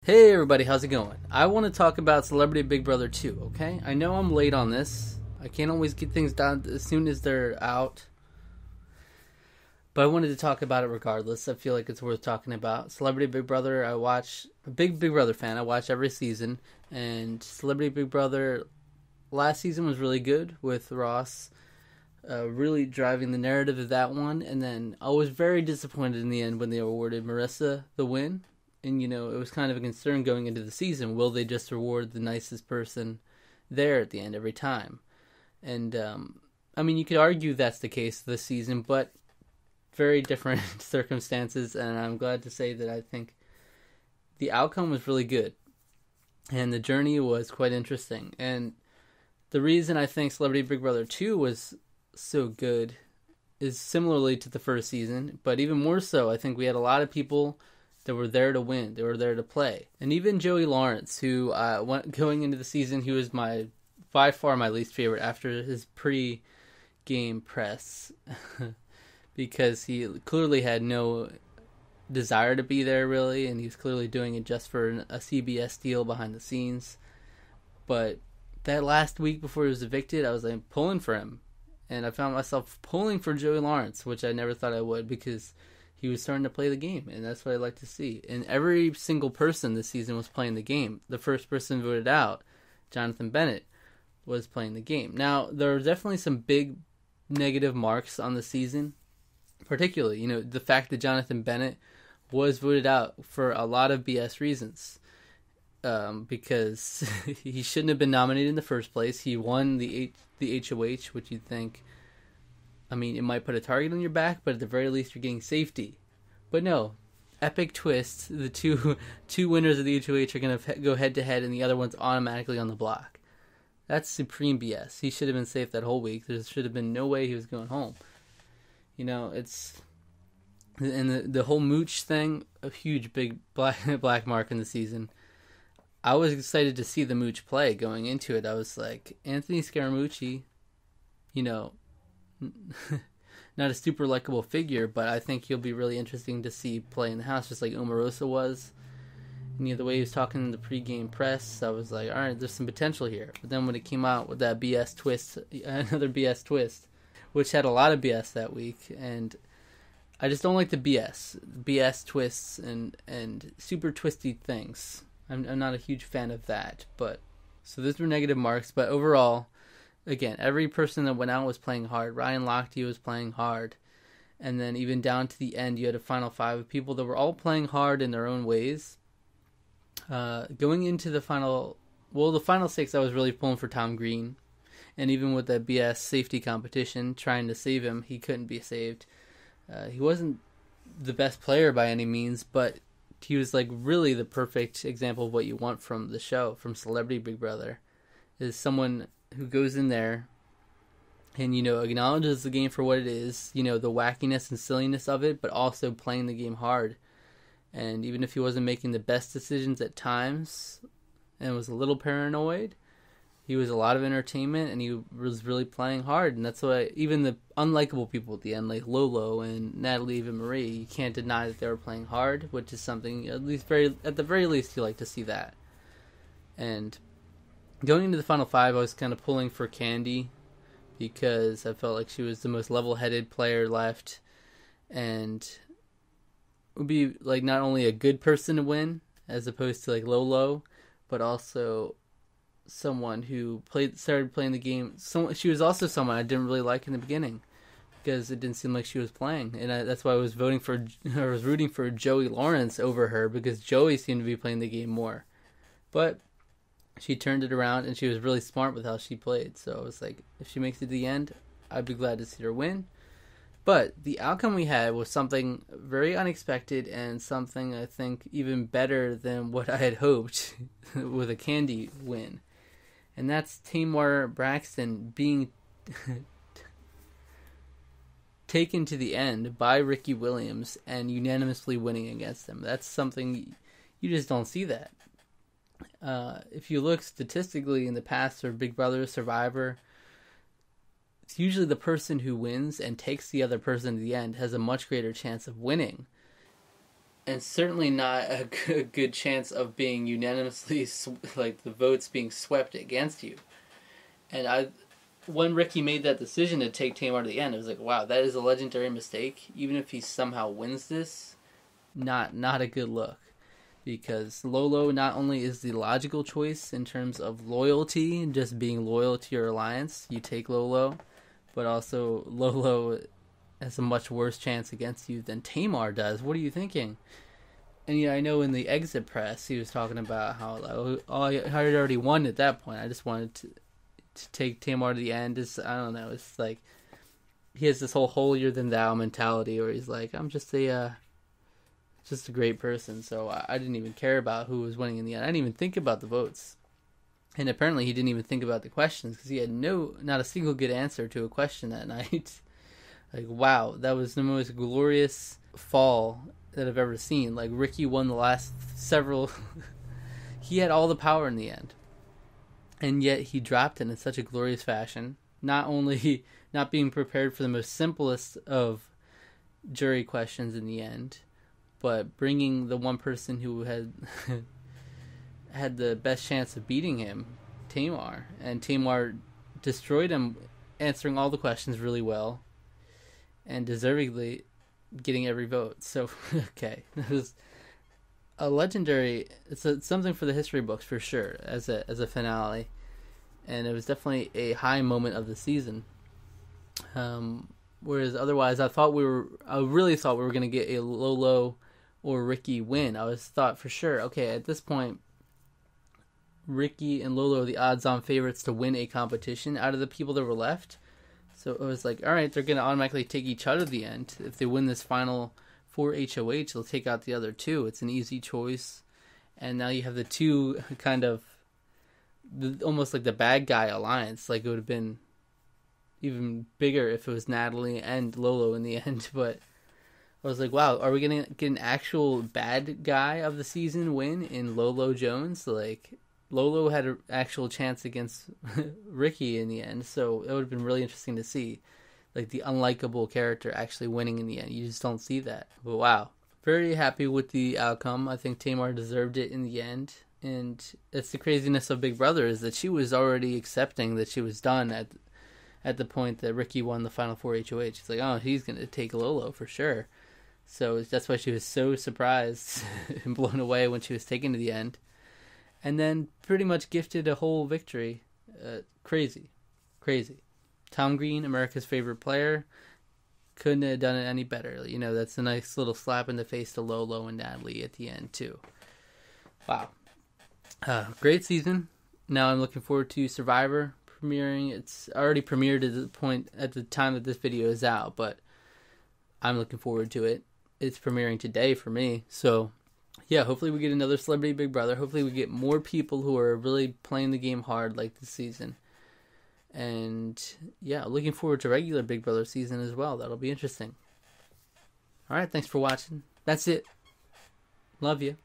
Hey everybody, how's it going? I want to talk about Celebrity Big Brother 2, okay? I know I'm late on this. I can't always get things done as soon as they're out. But I wanted to talk about it regardless. I feel like it's worth talking about. Celebrity Big Brother, a big Big Brother fan. I watch every season. And Celebrity Big Brother last season was really good with Ross really driving the narrative of that one. And then I was very disappointed in the end when they awarded Marissa the win. And, it was kind of a concern going into the season. Will they just reward the nicest person there at the end every time? And, you could argue that's the case this season, but very different circumstances. And I'm glad to say that I think the outcome was really good. And the journey was quite interesting. And the reason I think Celebrity Big Brother 2 was so good is similarly to the first season. But even more so, I think we had a lot of people that were there to win. They were there to play. And even Joey Lawrence, who going into the season, he was by far my least favorite after his pre-game press. Because he clearly had no desire to be there, really. And he was clearly doing it just for a CBS deal behind the scenes. But that last week before he was evicted, I was pulling for him. And I found myself pulling for Joey Lawrence, which I never thought I would, because he was starting to play the game, and that's what I like to see. And every single person this season was playing the game. The first person voted out, Jonathan Bennett, was playing the game. Now, there are definitely some big negative marks on the season, particularly, the fact that Jonathan Bennett was voted out for a lot of BS reasons. Because he shouldn't have been nominated in the first place. He won the HOH, which you'd think, it might put a target on your back, but at the very least, you're getting safety. But no, epic twist. The two winners of the HOH are going to go head-to-head, and the other one's automatically on the block. That's supreme BS. He should have been safe that whole week. There should have been no way he was going home. It's... And the whole Mooch thing, a huge, big black mark in the season. I was excited to see the Mooch play going into it. I was like, Anthony Scaramucci, not a super likable figure, but I think he'll be really interesting to see play in the house, just like Omarosa was. And the way he was talking in the pregame press, I was like, all right, there's some potential here. But then when it came out with that BS twist, another BS twist, which had a lot of BS that week, and I just don't like the BS twists and super twisty things. I'm not a huge fan of that, but so those were negative marks. But overall, again, every person that went out was playing hard. Ryan Lochte was playing hard, and then even down to the end, you had a final five of people that were all playing hard in their own ways. Going into the final six, I was really pulling for Tom Green, and even with that BS safety competition, trying to save him, he couldn't be saved. He wasn't the best player by any means, but he was really the perfect example of what you want from the show, from Celebrity Big Brother, is someone who goes in there and, acknowledges the game for what it is, the wackiness and silliness of it, but also playing the game hard. And even if he wasn't making the best decisions at times and was a little paranoid, he was a lot of entertainment, and he was really playing hard. And that's why even the unlikable people at the end, like Lolo and Natalie Eva Marie, you can't deny that they were playing hard, which is something, at the very least, you like to see that. And going into the final five, I was kind of pulling for Candy, because I felt like she was the most level-headed player left, and would be not only a good person to win, as opposed to Lolo, but also someone who started playing the game. She was also someone I didn't really like in the beginning, because it didn't seem like she was playing, and that's why I was rooting for Joey Lawrence over her, because Joey seemed to be playing the game more. But she turned it around, and she was really smart with how she played. So I was like, if she makes it to the end, I'd be glad to see her win. But the outcome we had was something very unexpected, and something I think even better than what I had hoped with a Candy win. And that's Tamar Braxton being taken to the end by Ricky Williams and unanimously winning against him. That's something, you just don't see that. If you look statistically in the past for Big Brother, Survivor, it's usually the person who wins and takes the other person to the end has a much greater chance of winning. and certainly not a good chance of being unanimously like the votes being swept against you. And when Ricky made that decision to take Tamar to the end, it was like, wow, that is a legendary mistake. Even if he somehow wins this, not a good look. Because Lolo not only is the logical choice in terms of loyalty, just being loyal to your alliance, you take Lolo, but also Lolo has a much worse chance against you than Tamar does. What are you thinking? And I know in the exit press he was talking about how I had already won at that point. I just wanted to take Tamar to the end. I don't know. It's like he has this whole holier than thou mentality, where he's like, I'm just a great person. So I didn't even care about who was winning in the end. I didn't even think about the votes. And apparently he didn't even think about the questions, because he had not a single good answer to a question that night. Like, wow, that was the most glorious fall that I've ever seen. Like, Ricky won the last several. He had all the power in the end. And yet he dropped it in such a glorious fashion. Not only not being prepared for the most simplest of jury questions in the end, but bringing the one person who had had the best chance of beating him, Tamar. And Tamar destroyed him, answering all the questions really well, and deservedly getting every vote. So, okay. It was a legendary... It's something for the history books, for sure, as a finale. And it was definitely a high moment of the season. Whereas otherwise, I really thought we were going to get a Lolo or Ricky win. I thought for sure, okay, at this point, Ricky and Lolo are the odds-on favorites to win a competition out of the people that were left. So it was like, all right, they're going to automatically take each other to the end. If they win this final 4 HOH, they'll take out the other two. It's an easy choice. And now you have the two kind of, almost like the bad guy alliance. Like, it would have been even bigger if it was Natalie and Lolo in the end. But I was like, wow, are we going to get an actual bad guy of the season win in Lolo Jones? Like, Lolo had an actual chance against Ricky in the end, so it would have been really interesting to see, like, the unlikable character actually winning in the end. You just don't see that. But wow, very happy with the outcome. I think Tamar deserved it in the end, and it's the craziness of Big Brother, is that she was already accepting that she was done at the point that Ricky won the final 4 HOH. It's like, oh, he's going to take Lolo for sure. So that's why she was so surprised and blown away when she was taken to the end. And then pretty much gifted a whole victory. Crazy. Tom Green, America's favorite player, couldn't have done it any better. That's a nice little slap in the face to Lolo and Natalie at the end, too. Wow. Great season. Now I'm looking forward to Survivor premiering. It's already premiered at the time that this video is out, but I'm looking forward to it. It's premiering today for me, so... yeah, hopefully we get another Celebrity Big Brother. Hopefully we get more people who are really playing the game hard like this season. And yeah, looking forward to regular Big Brother season as well. That'll be interesting. Alright, thanks for watching. That's it. Love you.